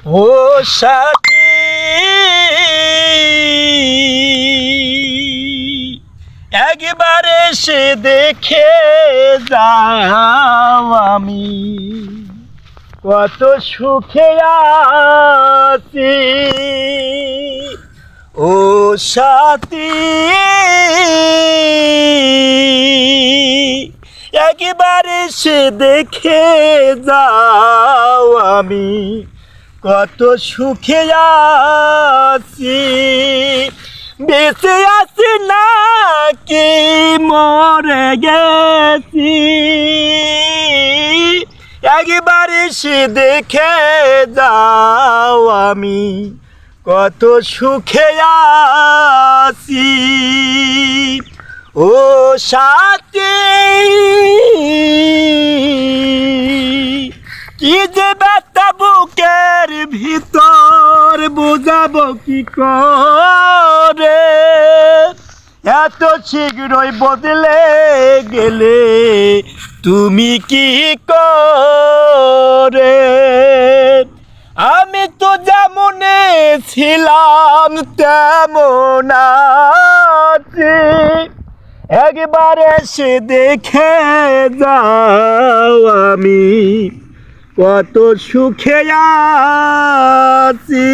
ও সাথী একবার এসে দেখে যাও আমি কত সুখে আছি। ও সাথী একবার এসে দেখে যাও আমি কত সুখে আছি। বেঁচে আছি নাকি মরে গেছি একবার এসে দেখে যাও আমি কত সুখে আছি। ও সাথী কি যে ব্যথা বুকের ভিতর বোঝাবো কি করে, এত শীঘ্রই বদলে গেলে তুমি কি করে। আমি তো যেমন ছিলাম তেমন আছি একবার এসে দেখে যাও আমি কত সুখে আছি।